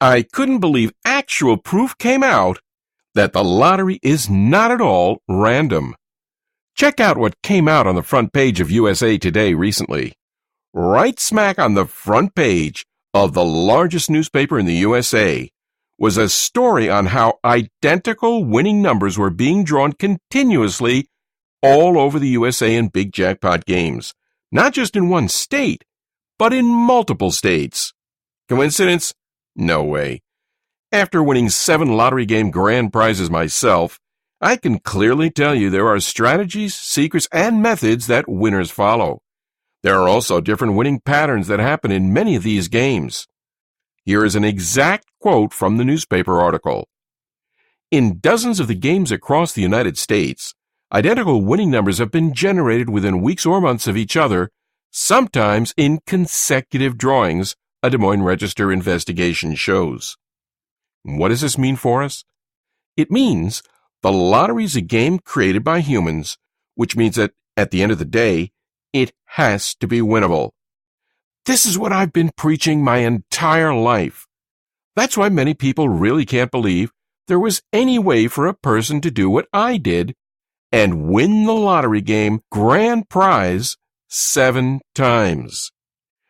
I couldn't believe actual proof came out that the lottery is not at all random. Check out what came out on the front page of USA Today recently. Right smack on the front page of the largest newspaper in the USA was a story on how identical winning numbers were being drawn continuously all over the USA in big jackpot games, not just in one state, but in multiple states. Coincidence? No way. After winning 7 lottery game grand prizes myself, I can clearly tell you there are strategies, secrets, and methods that winners follow. There are also different winning patterns that happen in many of these games. Here is an exact quote from the newspaper article. In dozens of the games across the United States, identical winning numbers have been generated within weeks or months of each other, sometimes in consecutive drawings, a Des Moines Register investigation shows. What does this mean for us? It means the lottery is a game created by humans, which means that at the end of the day, it has to be winnable. This is what I've been preaching my entire life. That's why many people really can't believe there was any way for a person to do what I did and win the lottery game grand prize 7 times.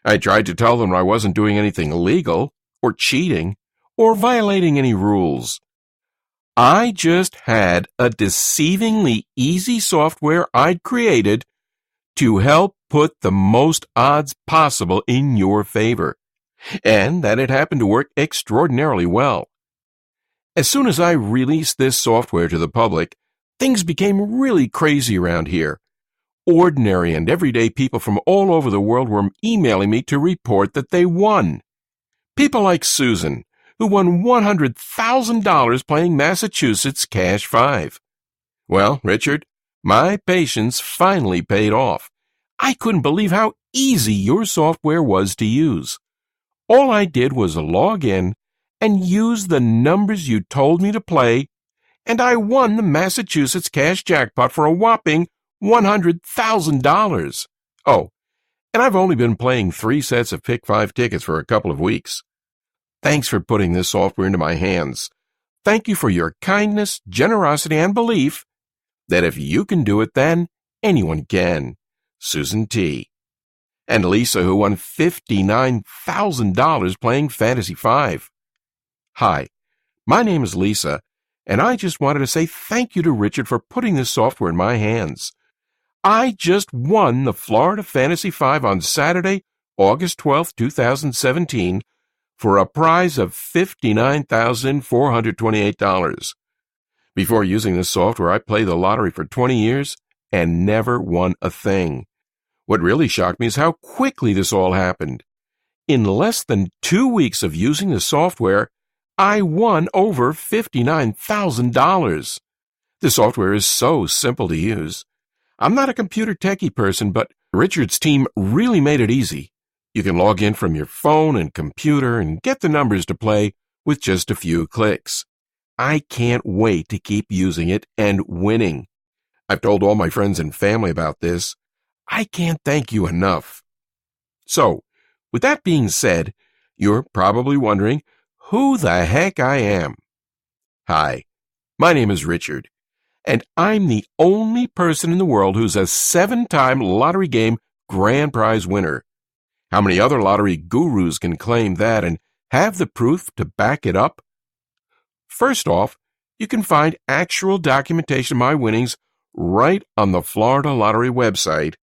I tried to tell them I wasn't doing anything illegal or cheating or violating any rules. I just had a deceivingly easy software I'd created to help put the most odds possible in your favor, and that it happened to work extraordinarily well. As soon as I released this software to the public, things became really crazy around here. Ordinary and everyday people from all over the world were emailing me to report that they won. People like Susan, who won $100,000 playing Massachusetts Cash 5. Well, Richard, my patience finally paid off. I couldn't believe how easy your software was to use. All I did was log in and use the numbers you told me to play, and I won the Massachusetts Cash jackpot for a whopping $100,000. Oh, and I've only been playing 3 sets of Pick 5 tickets for a couple of weeks. Thanks for putting this software into my hands. Thank you for your kindness, generosity, and belief that if you can do it, then anyone can. Susan T. And Lisa, who won $59,000 playing Fantasy 5. Hi, my name is Lisa, and I just wanted to say thank you to Richard for putting this software in my hands. I just won the Florida Fantasy 5 on Saturday, August 12, 2017, for a prize of $59,428. Before using this software, I played the lottery for 20 years and never won a thing. What really shocked me is how quickly this all happened. In less than 2 weeks of using the software, I won over $59,000. The software is so simple to use. I'm not a computer techie person, but Richard's team really made it easy. You can log in from your phone and computer and get the numbers to play with just a few clicks. I can't wait to keep using it and winning. I've told all my friends and family about this. I can't thank you enough. So, with that being said, you're probably wondering who the heck I am. Hi, my name is Richard, and I'm the only person in the world who's a 7-time lottery game grand prize winner. How many other lottery gurus can claim that and have the proof to back it up? First off, you can find actual documentation of my winnings right on the Florida Lottery website,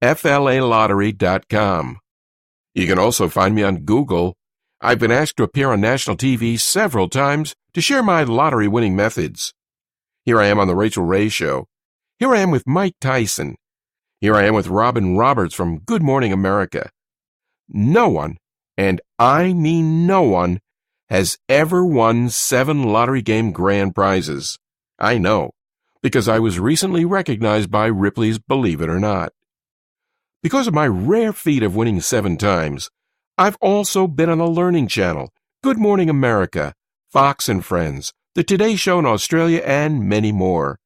flalottery.com. You can also find me on Google. I've been asked to appear on national TV several times to share my lottery winning methods. Here I am on The Rachel Ray Show. Here I am with Mike Tyson. Here I am with Robin Roberts from Good Morning America. No one, and I mean no one, has ever won 7 lottery game grand prizes. I know, because I was recently recognized by Ripley's Believe It or Not. Because of my rare feat of winning 7 times, I've also been on the Learning Channel, Good Morning America, Fox and Friends, The Today Show in Australia, and many more.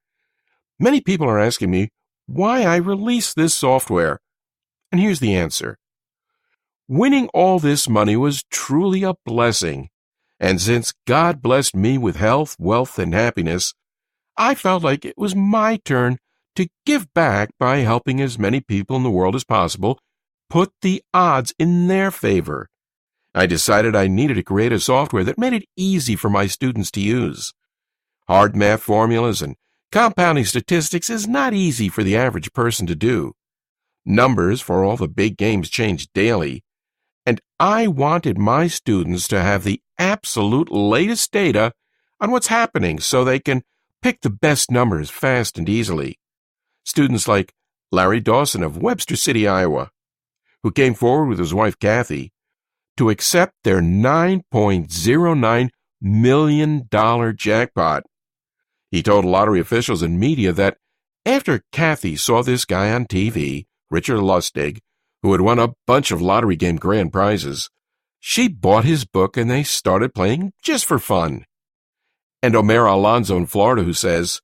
Many people are asking me why I released this software, and here's the answer. Winning all this money was truly a blessing, And since God blessed me with health, wealth, and happiness, I felt like it was my turn to give back by helping as many people in the world as possible put the odds in their favor. I decided I needed to create a software that made it easy for my students to use. Hard math formulas and compounding statistics is not easy for the average person to do. Numbers for all the big games change daily, and I wanted my students to have the absolute latest data on what's happening so they can pick the best numbers fast and easily. Students like Larry Dawson of Webster City, Iowa, who came forward with his wife Kathy to accept their $9.09 million jackpot. He told lottery officials and media that after Kathy saw this guy on TV, Richard Lustig, who had won a bunch of lottery game grand prizes, she bought his book and they started playing just for fun. And Omer Alonzo in Florida, who says,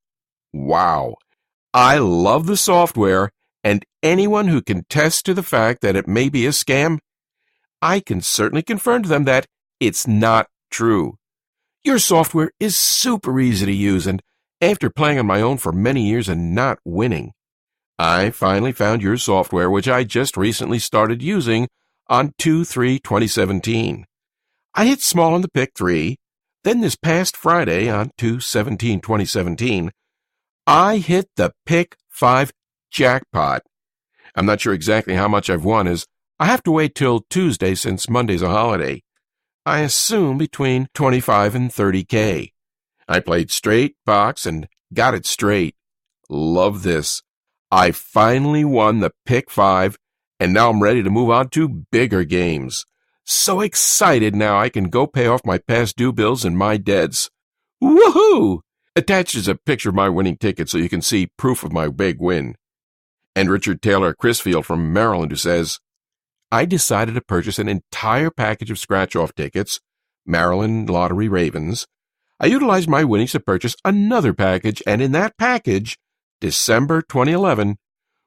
"Wow, I love the software, and anyone who can attest to the fact that it may be a scam, I can certainly confirm to them that it's not true. Your software is super easy to use, and after playing on my own for many years and not winning, I finally found your software, which I just recently started using on 2/3/2017. I hit small on the pick 3, then this past Friday on 2/17/2017, I hit the pick 5 jackpot. I'm not sure exactly how much I've won, as I have to wait till Tuesday since Monday's a holiday. I assume between 25 and 30K. I played straight, box, and got it straight. Love this. I finally won the pick 5, and now I'm ready to move on to bigger games. So excited now I can go pay off my past due bills and my debts. Woohoo! Attached is a picture of my winning ticket so you can see proof of my big win. And Richard Taylor Crisfield from Maryland, who says, I decided to purchase an entire package of scratch-off tickets, Maryland Lottery Ravens. I utilized my winnings to purchase another package, and in that package, December 2011,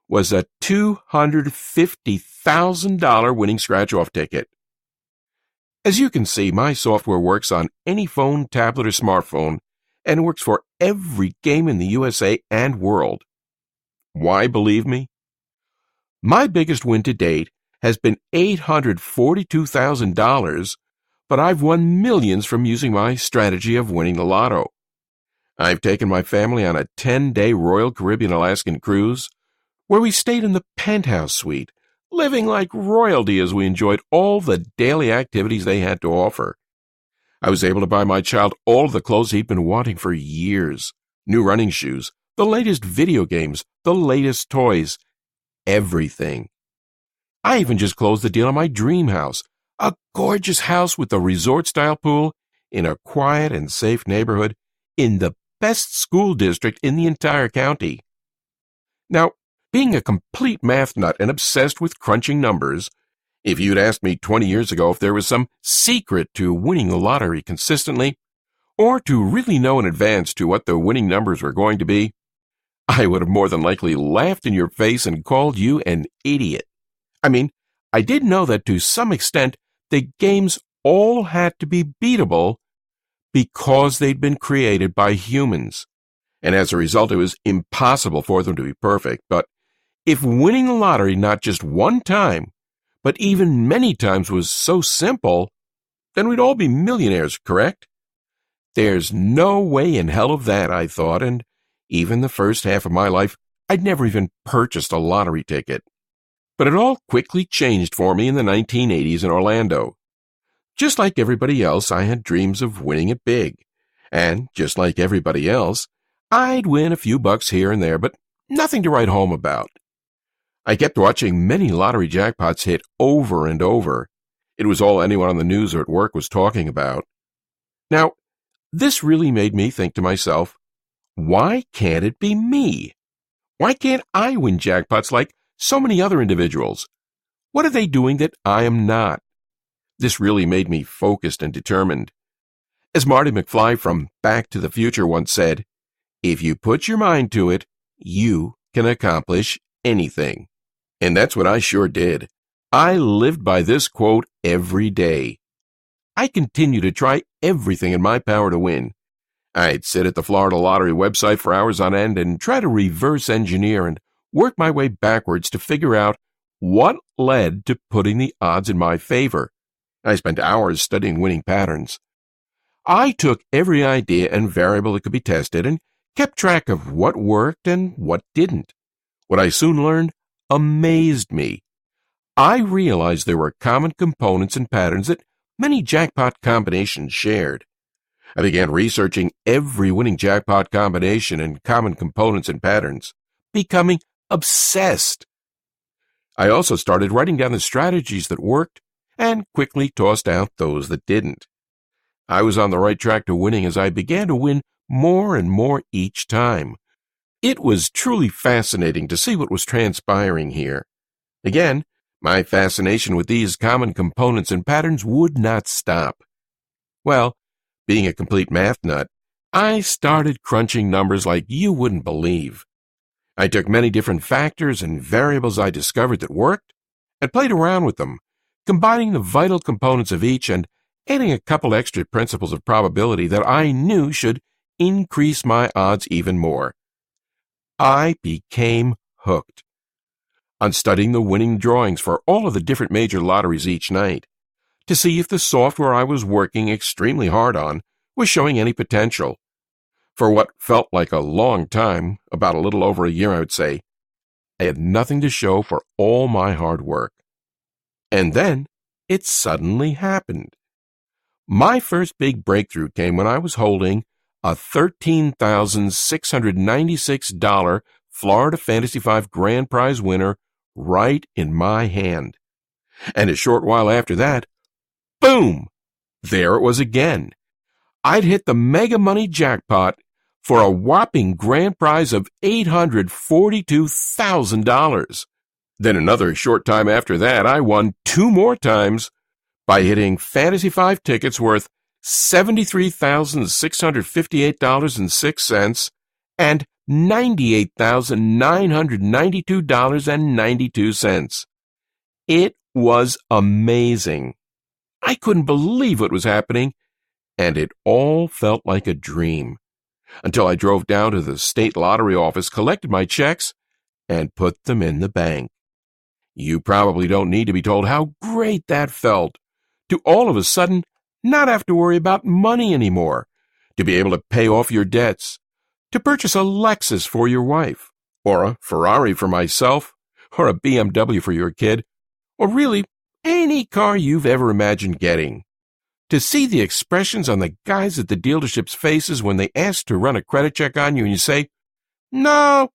was a $250,000 winning scratch-off ticket. As you can see, my software works on any phone, tablet, or smartphone, and works for every game in the USA and world. Why believe me? My biggest win to date has been $842,000, but I've won millions from using my strategy of winning the lotto. I've taken my family on a 10-day Royal Caribbean Alaskan cruise, where we stayed in the penthouse suite, living like royalty as we enjoyed all the daily activities they had to offer. I was able to buy my child all the clothes he'd been wanting for years, new running shoes, the latest video games, the latest toys, everything. I even just closed the deal on my dream house, a gorgeous house with a resort-style pool in a quiet and safe neighborhood in the best school district in the entire county. Now, being a complete math nut and obsessed with crunching numbers, if you'd asked me 20 years ago if there was some secret to winning the lottery consistently, or to really know in advance to what the winning numbers were going to be, I would have more than likely laughed in your face and called you an idiot. I mean, I did know that to some extent the games all had to be beatable because they'd been created by humans, and as a result it was impossible for them to be perfect. But if winning the lottery not just one time, but even many times was so simple, then we'd all be millionaires, correct? There's no way in hell of that, I thought, and even the first half of my life, I'd never even purchased a lottery ticket. But it all quickly changed for me in the 1980s in Orlando. Just like everybody else, I had dreams of winning it big. And just like everybody else, I'd win a few bucks here and there, but nothing to write home about. I kept watching many lottery jackpots hit over and over. It was all anyone on the news or at work was talking about. Now, this really made me think to myself, why can't it be me? Why can't I win jackpots like so many other individuals? What are they doing that I am not? This really made me focused and determined. As Marty McFly from Back to the Future once said, if you put your mind to it, you can accomplish anything. And that's what I sure did. I lived by this quote every day. I continued to try everything in my power to win. I'd sit at the Florida Lottery website for hours on end and try to reverse engineer and work my way backwards to figure out what led to putting the odds in my favor. I spent hours studying winning patterns. I took every idea and variable that could be tested and kept track of what worked and what didn't. What I soon learned amazed me. I realized there were common components and patterns that many jackpot combinations shared. I began researching every winning jackpot combination and common components and patterns, becoming obsessed. I also started writing down the strategies that worked and quickly tossed out those that didn't. I was on the right track to winning as I began to win more and more each time. It was truly fascinating to see what was transpiring here. Again, my fascination with these common components and patterns would not stop. Well, being a complete math nut, I started crunching numbers like you wouldn't believe. I took many different factors and variables I discovered that worked and played around with them, combining the vital components of each and adding a couple extra principles of probability that I knew should increase my odds even more. I became hooked on studying the winning drawings for all of the different major lotteries each night to see if the software I was working extremely hard on was showing any potential. For what felt like a long time, about a little over a year I would say, I had nothing to show for all my hard work. And then it suddenly happened. My first big breakthrough came when I was holding a $13,696 Florida Fantasy 5 grand prize winner right in my hand. And a short while after that, boom! There it was again. I'd hit the mega money jackpot for a whopping grand prize of $842,000. Then another short time after that, I won 2 more times by hitting Fantasy 5 tickets worth $73,658.06 and $98,992.92. It was amazing. I couldn't believe what was happening, and it all felt like a dream, until I drove down to the state lottery office, collected my checks, and put them in the bank. You probably don't need to be told how great that felt, to all of a sudden not have to worry about money anymore, to be able to pay off your debts, to purchase a Lexus for your wife, or a Ferrari for myself, or a BMW for your kid, or really any car you've ever imagined getting. To see the expressions on the guys at the dealership's faces when they ask to run a credit check on you and you say, "No,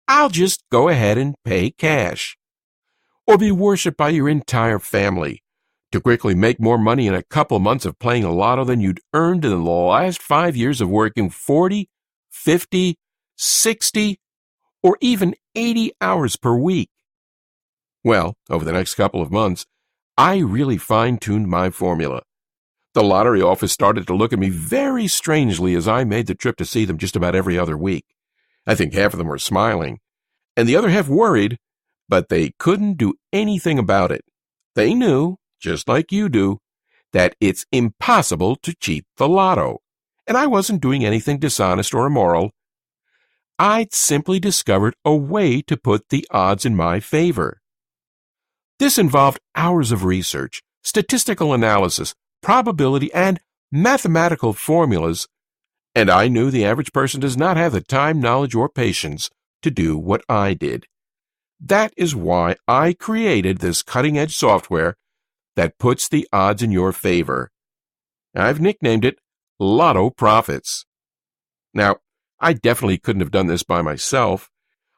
I'll just go ahead and pay cash." Or be worshipped by your entire family, to quickly make more money in a couple months of playing the lotto than you'd earned in the last 5 years of working 40, 50, 60, or even 80 hours per week. Well, over the next couple of months, I really fine-tuned my formula. The lottery office started to look at me very strangely as I made the trip to see them just about every other week. I think half of them were smiling, and the other half worried, but they couldn't do anything about it. They knew, just like you do, that it's impossible to cheat the lotto, and I wasn't doing anything dishonest or immoral. I'd simply discovered a way to put the odds in my favor. This involved hours of research, statistical analysis, probability, and mathematical formulas, and I knew the average person does not have the time, knowledge, or patience to do what I did. That is why I created this cutting-edge software that puts the odds in your favor. I've nicknamed it Lotto Profits. Now, I definitely couldn't have done this by myself.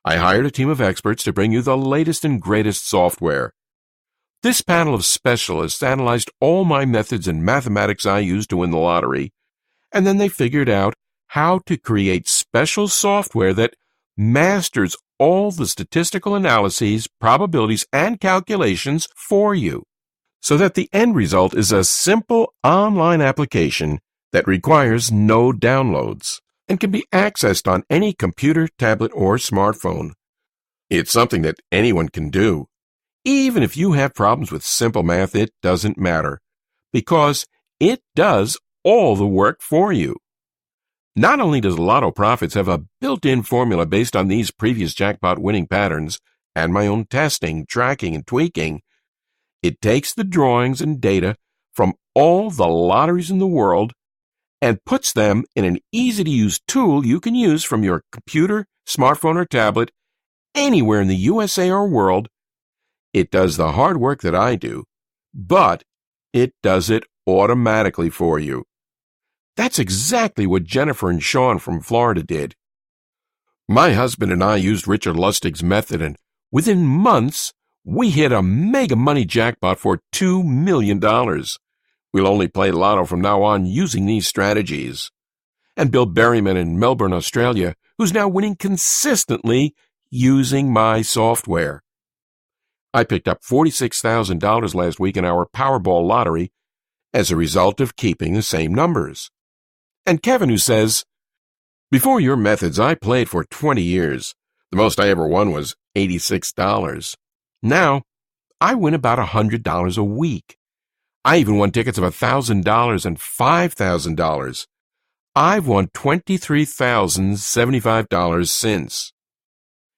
I hired a team of experts to bring you the latest and greatest software. This panel of specialists analyzed all my methods and mathematics I used to win the lottery, and then they figured out how to create special software that masters all the statistical analyses, probabilities, and calculations for you, so that the end result is a simple online application that requires no downloads and can be accessed on any computer, tablet, or smartphone. It's something that anyone can do. Even if you have problems with simple math, it doesn't matter, because it does all the work for you. Not only does Lotto Profits have a built-in formula based on these previous jackpot winning patterns and my own testing, tracking, and tweaking, it takes the drawings and data from all the lotteries in the world and puts them in an easy-to-use tool you can use from your computer, smartphone, or tablet anywhere in the USA or world. It does the hard work that I do, but it does it automatically for you. That's exactly what Jennifer and Sean from Florida did. My husband and I used Richard Lustig's method, and within months, we hit a mega money jackpot for $2 million. We'll only play Lotto from now on using these strategies. And Bill Berryman in Melbourne, Australia, who's now winning consistently using my software. I picked up $46,000 last week in our Powerball lottery as a result of keeping the same numbers. And Kevin, who says, before your methods, I played for 20 years. The most I ever won was $86. Now, I win about $100 a week. I even won tickets of $1,000 and $5,000. I've won $23,075 since.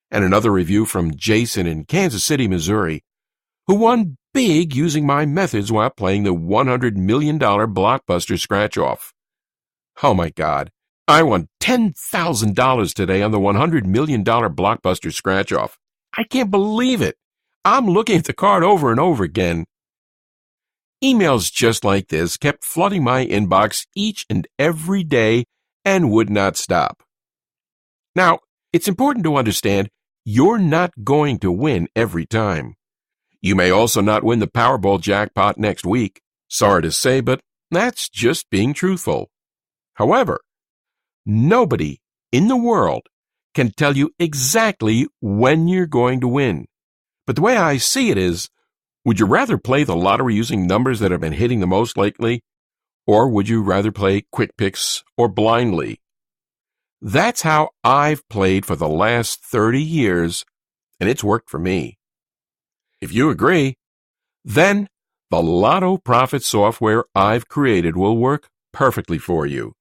And another review from Jason in Kansas City, Missouri, who won big using my methods while playing the $100 million blockbuster scratch-off. Oh my God, I won $10,000 today on the $100 million blockbuster scratch-off. I can't believe it. I'm looking at the card over and over again. Emails just like this kept flooding my inbox each and every day and would not stop. Now, it's important to understand you're not going to win every time. You may also not win the Powerball jackpot next week. Sorry to say, but that's just being truthful. However, nobody in the world can tell you exactly when you're going to win. But the way I see it is, would you rather play the lottery using numbers that have been hitting the most lately, or would you rather play quick picks or blindly? That's how I've played for the last 30 years, and it's worked for me. If you agree, then the Lotto Profit software I've created will work perfectly for you.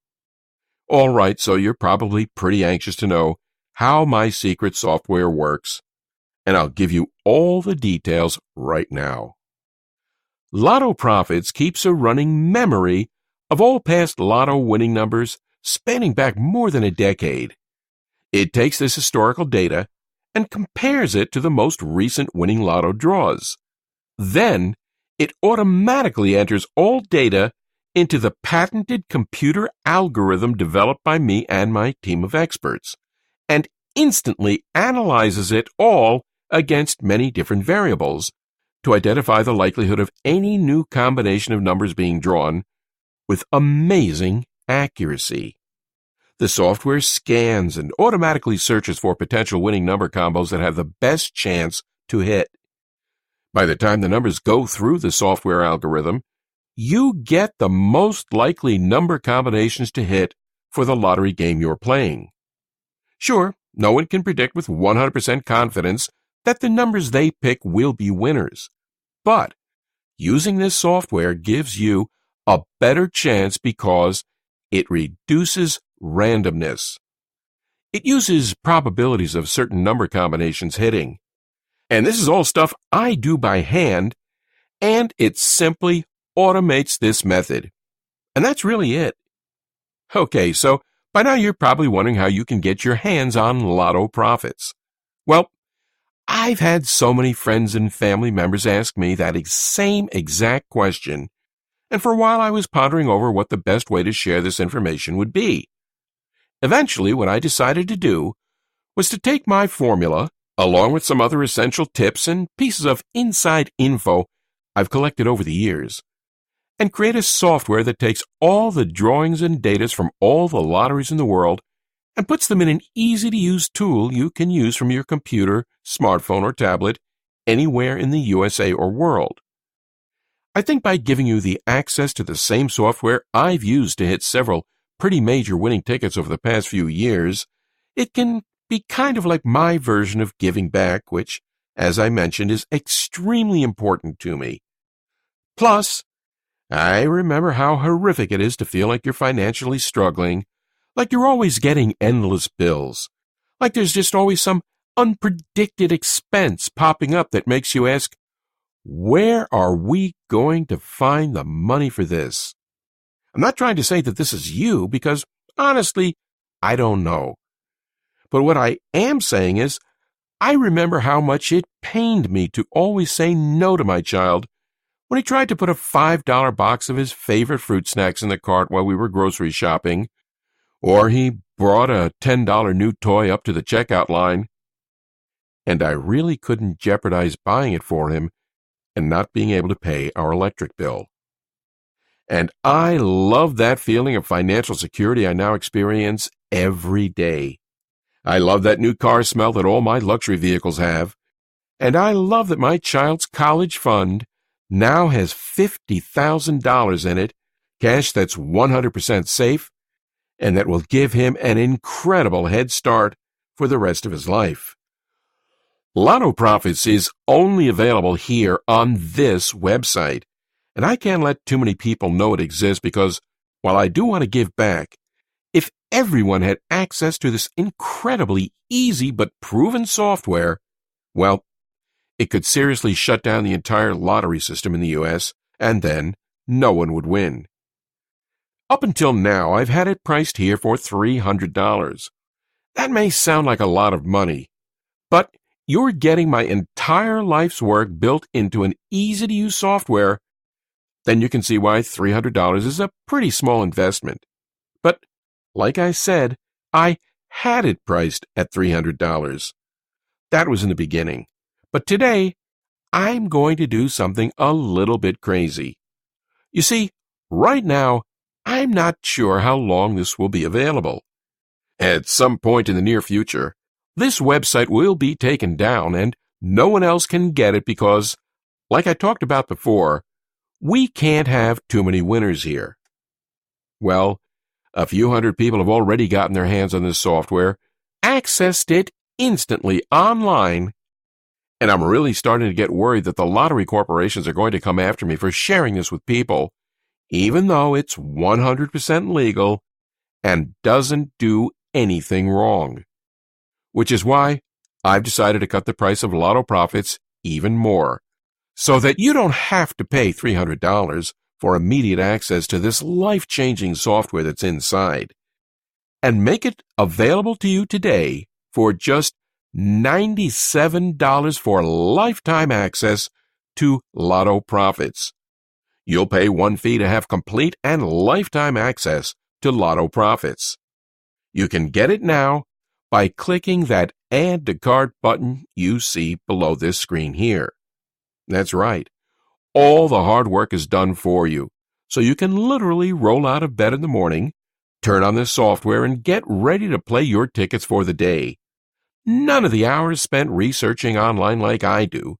All right, so you're probably pretty anxious to know how my secret software works, and I'll give you all the details right now. Lotto Profits keeps a running memory of all past Lotto winning numbers spanning back more than a decade. It takes this historical data and compares it to the most recent winning Lotto draws. Then, it automatically enters all data into the patented computer algorithm developed by me and my team of experts, and instantly analyzes it all against many different variables to identify the likelihood of any new combination of numbers being drawn with amazing accuracy. The software scans and automatically searches for potential winning number combos that have the best chance to hit. By the time the numbers go through the software algorithm, you get the most likely number combinations to hit for the lottery game you're playing. Sure, no one can predict with 100% confidence that the numbers they pick will be winners, but using this software gives you a better chance because it reduces randomness. It uses probabilities of certain number combinations hitting. And this is all stuff I do by hand, and it simply automates this method. And that's really it. Okay, so by now you're probably wondering how you can get your hands on Lotto Profits. Well, I've had so many friends and family members ask me that same exact question, and for a while I was pondering over what the best way to share this information would be. Eventually, what I decided to do was to take my formula, along with some other essential tips and pieces of inside info I've collected over the years, and create a software that takes all the drawings and data from all the lotteries in the world and puts them in an easy-to-use tool you can use from your computer, smartphone, or tablet anywhere in the USA or world. I think by giving you the access to the same software I've used to hit several pretty major winning tickets over the past few years, it can be kind of like my version of giving back, which, as I mentioned, is extremely important to me. Plus, I remember how horrific it is to feel like you're financially struggling, like you're always getting endless bills, like there's just always some unpredicted expense popping up that makes you ask, where are we going to find the money for this? I'm not trying to say that this is you, because honestly, I don't know. But what I am saying is, I remember how much it pained me to always say no to my child when he tried to put a $5 box of his favorite fruit snacks in the cart while we were grocery shopping, or he brought a $10 new toy up to the checkout line, and I really couldn't jeopardize buying it for him and not being able to pay our electric bill. And I love that feeling of financial security I now experience every day. I love that new car smell that all my luxury vehicles have. And I love that my child's college fund now has $50,000 in it, cash that's 100% safe, and that will give him an incredible head start for the rest of his life. Lotto Profits is only available here on this website, and I can't let too many people know it exists because, while I do want to give back, if everyone had access to this incredibly easy but proven software, well, it could seriously shut down the entire lottery system in the U.S., and then no one would win. Up until now, I've had it priced here for $300. That may sound like a lot of money, but you're getting my entire life's work built into an easy-to-use software. Then you can see why $300 is a pretty small investment. But, like I said, I had it priced at $300. That was in the beginning. But today, I'm going to do something a little bit crazy. You see, right now, I'm not sure how long this will be available. At some point in the near future, this website will be taken down and no one else can get it because, like I talked about before, we can't have too many winners here. Well, a few hundred people have already gotten their hands on this software, accessed it instantly online, and I'm really starting to get worried that the lottery corporations are going to come after me for sharing this with people, even though it's 100% legal and doesn't do anything wrong. Which is why I've decided to cut the price of Lotto Profits even more, so that you don't have to pay $300 for immediate access to this life-changing software that's inside, and make it available to you today for just $97 for lifetime access to Lotto Profits. You'll pay one fee to have complete and lifetime access to Lotto Profits. You can get it now by clicking that Add to Cart button you see below this screen here. That's right. All the hard work is done for you, so you can literally roll out of bed in the morning, turn on this software, and get ready to play your tickets for the day. None of the hours spent researching online like I do,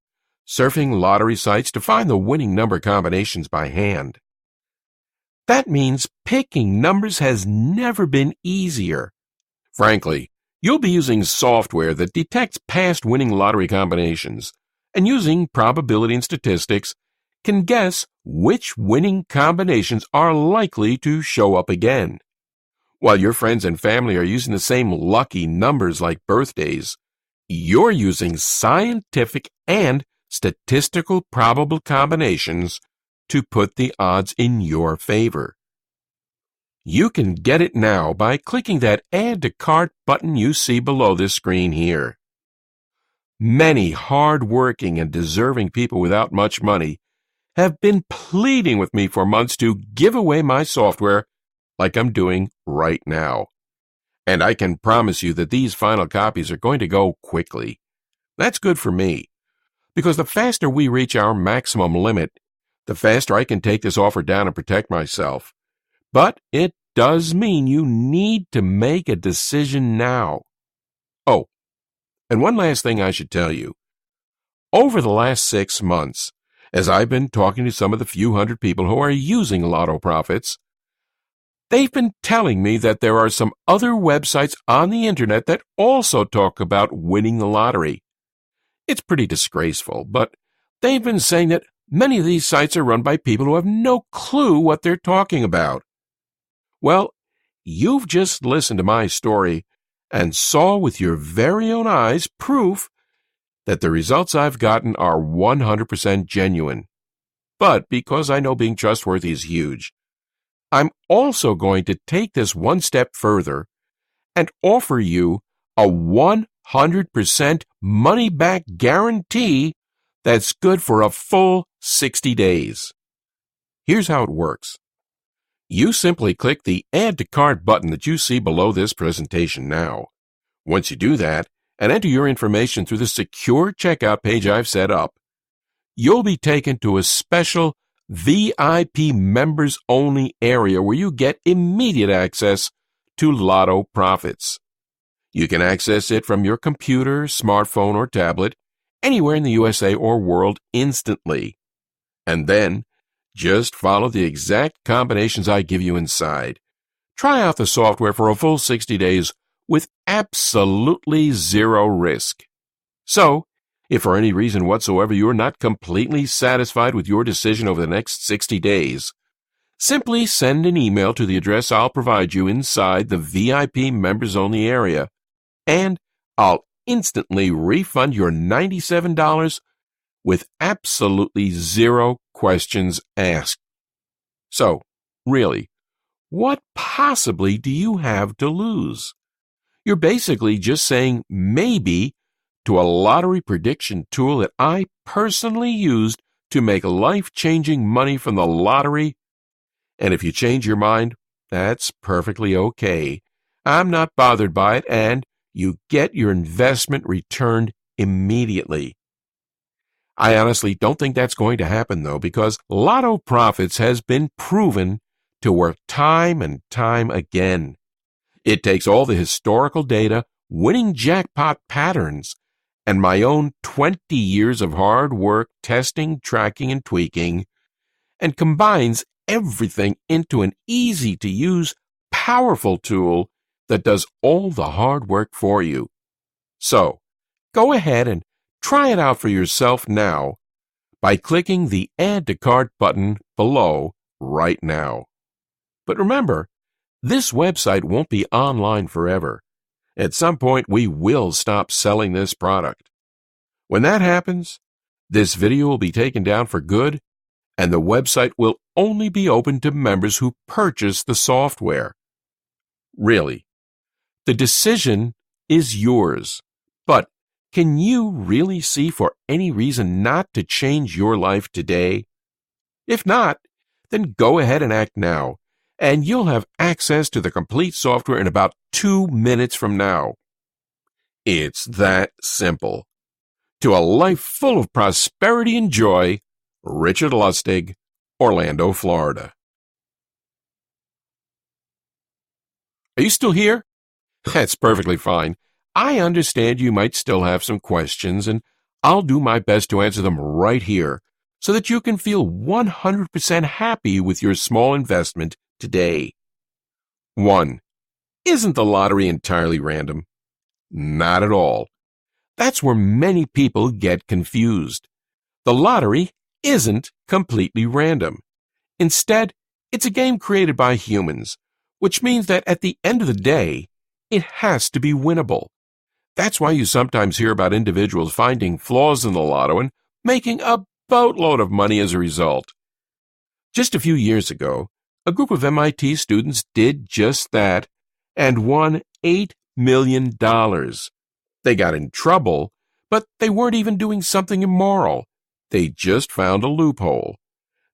surfing lottery sites to find the winning number combinations by hand. That means picking numbers has never been easier. Frankly, you'll be using software that detects past winning lottery combinations, and using probability and statistics, can guess which winning combinations are likely to show up again. While your friends and family are using the same lucky numbers like birthdays, you're using scientific and statistical probable combinations to put the odds in your favor. You can get it now by clicking that Add to Cart button you see below this screen here. Many hard-working and deserving people without much money have been pleading with me for months to give away my software like I'm doing right now. And I can promise you that these final copies are going to go quickly. That's good for me, because the faster we reach our maximum limit, the faster I can take this offer down and protect myself. But it does mean you need to make a decision now. Oh, and one last thing I should tell you. Over the last 6 months, as I've been talking to some of the few hundred people who are using Lotto Profits, they've been telling me that there are some other websites on the internet that also talk about winning the lottery. It's pretty disgraceful, but they've been saying that Many of these sites are run by people who have no clue what they're talking about. Well, you've just listened to my story and saw with your very own eyes proof that the results I've gotten are 100% genuine. But because I know being trustworthy is huge, I'm also going to take this one step further and offer you a 100% money-back guarantee that's good for a full 60 days. Here's how it works. You simply click the Add to Cart button that you see below this presentation now. Once you do that and enter your information through the secure checkout page I've set up, you'll be taken to a special VIP members-only area where you get immediate access to Lotto profits. You can access it from your computer, smartphone, or tablet anywhere in the USA or world instantly. And then, just follow the exact combinations I give you inside. Try out the software for a full 60 days with absolutely zero risk. So, if for any reason whatsoever you're not completely satisfied with your decision over the next 60 days, simply send an email to the address I'll provide you inside the VIP members-only area, and I'll instantly refund your $97 with absolutely zero questions asked. So, really, what possibly do you have to lose? You're basically just saying maybe to a lottery prediction tool that I personally used to make life-changing money from the lottery. And if you change your mind, that's perfectly okay. I'm not bothered by it, and you get your investment returned immediately. I honestly don't think that's going to happen, though, because Lotto Profits has been proven to work time and time again. It takes all the historical data, winning jackpot patterns, and my own 20 years of hard work testing, tracking, and tweaking, and combines everything into an easy-to-use, powerful tool that does all the hard work for you. So, go ahead and try it out for yourself now by clicking the Add to Cart button below right now. But remember, this website won't be online forever. At some point, we will stop selling this product. When that happens, this video will be taken down for good, and the website will only be open to members who purchase the software. Really, the decision is yours, but can you really see for any reason not to change your life today? If not, then go ahead and act now, and you'll have access to the complete software in about 2 minutes from now. It's that simple. To a life full of prosperity and joy, Richard Lustig, Orlando, Florida. Are you still here? That's perfectly fine. I understand you might still have some questions, and I'll do my best to answer them right here so that you can feel 100% happy with your small investment today. 1. Isn't the lottery entirely random? Not at all. That's where many people get confused. The lottery isn't completely random. Instead, it's a game created by humans, which means that at the end of the day, it has to be winnable. That's why you sometimes hear about individuals finding flaws in the lotto and making a boatload of money as a result. Just a few years ago, a group of MIT students did just that and won $8 million. They got in trouble, but they weren't even doing something immoral. They just found a loophole.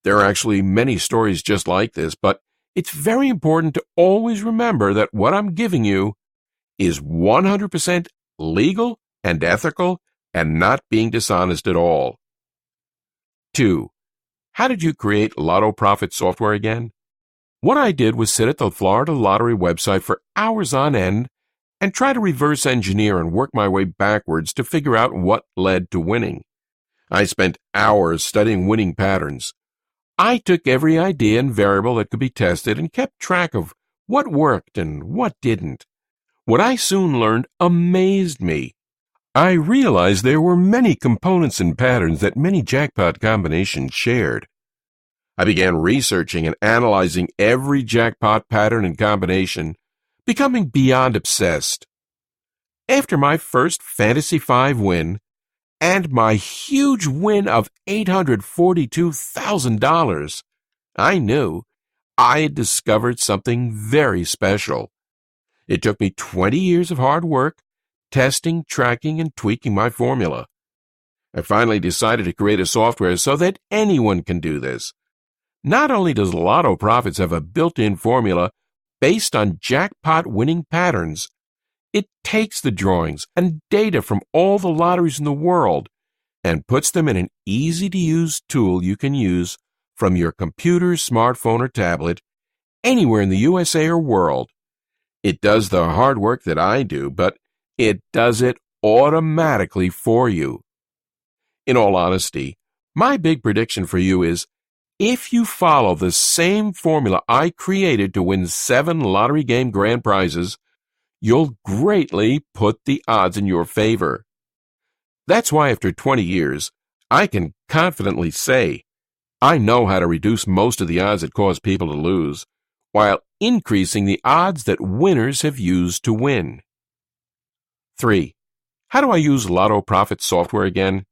There are actually many stories just like this, but it's very important to always remember that what I'm giving you is 100% legal and ethical and not being dishonest at all. 2. How did you create Lotto Profit software again? What I did was sit at the Florida Lottery website for hours on end and try to reverse engineer and work my way backwards to figure out what led to winning. I spent hours studying winning patterns. I took every idea and variable that could be tested and kept track of what worked and what didn't. What I soon learned amazed me. I realized there were many components and patterns that many jackpot combinations shared. I began researching and analyzing every jackpot pattern and combination, becoming beyond obsessed. After my first Fantasy 5 win, and my huge win of $842,000, I knew I had discovered something very special. It took me 20 years of hard work, testing, tracking, and tweaking my formula. I finally decided to create a software so that anyone can do this. Not only does Lotto Profits have a built-in formula based on jackpot winning patterns, it takes the drawings and data from all the lotteries in the world and puts them in an easy-to-use tool you can use from your computer, smartphone, or tablet anywhere in the USA or world. It does the hard work that I do, but it does it automatically for you. In all honesty, my big prediction for you is if you follow the same formula I created to win 7 lottery game grand prizes, you'll greatly put the odds in your favor. That's why after 20 years, I can confidently say I know how to reduce most of the odds that cause people to lose, while increasing the odds that winners have used to win. 3. How do I use Lotto Profits software again?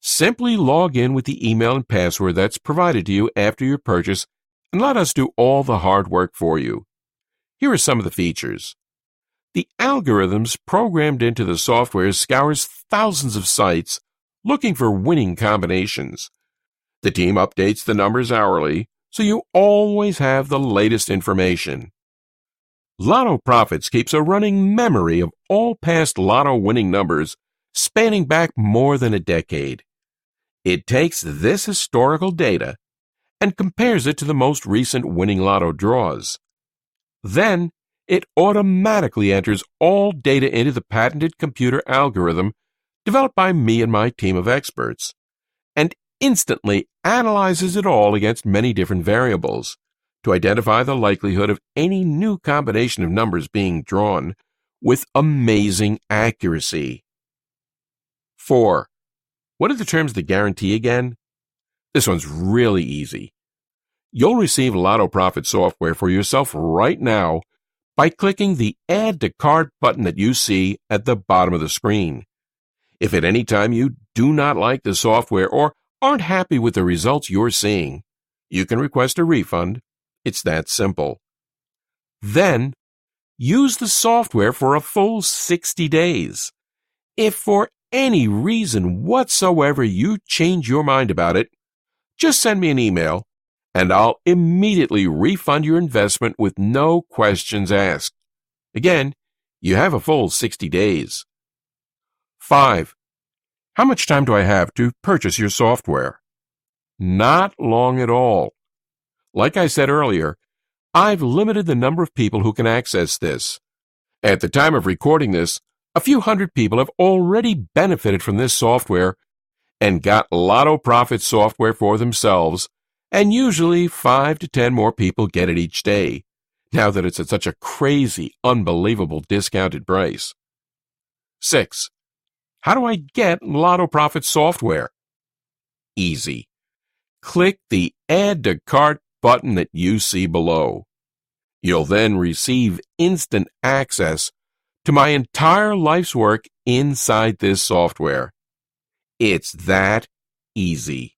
Simply log in with the email and password that's provided to you after your purchase and let us do all the hard work for you. Here are some of the features. The algorithms programmed into the software scours thousands of sites looking for winning combinations. The team updates the numbers hourly, so you always have the latest information. Lotto Profits keeps a running memory of all past Lotto winning numbers spanning back more than a decade. It takes this historical data and compares it to the most recent winning Lotto draws. Then, it automatically enters all data into the patented computer algorithm developed by me and my team of experts, and instantly analyzes it all against many different variables to identify the likelihood of any new combination of numbers being drawn with amazing accuracy. 4. What are the terms of the guarantee again? This one's really easy. You'll receive Lotto Profits software for yourself right now by clicking the Add to Cart button that you see at the bottom of the screen. If at any time you do not like the software or aren't happy with the results you're seeing, you can request a refund. It's that simple. Then, use the software for a full 60 days. If for any reason whatsoever you change your mind about it, just send me an email and I'll immediately refund your investment with no questions asked. Again, you have a full 60 days. 5. How much time do I have to purchase your software? Not long at all. Like I said earlier, I've limited the number of people who can access this. At the time of recording this, a few hundred people have already benefited from this software and got Lotto Profits software for themselves, and usually 5 to 10 more people get it each day, now that it's at such a crazy, unbelievable discounted price. 6. How do I get Lotto Profits software? Easy. Click the Add to Cart button that you see below. You'll then receive instant access to my entire life's work inside this software. It's that easy.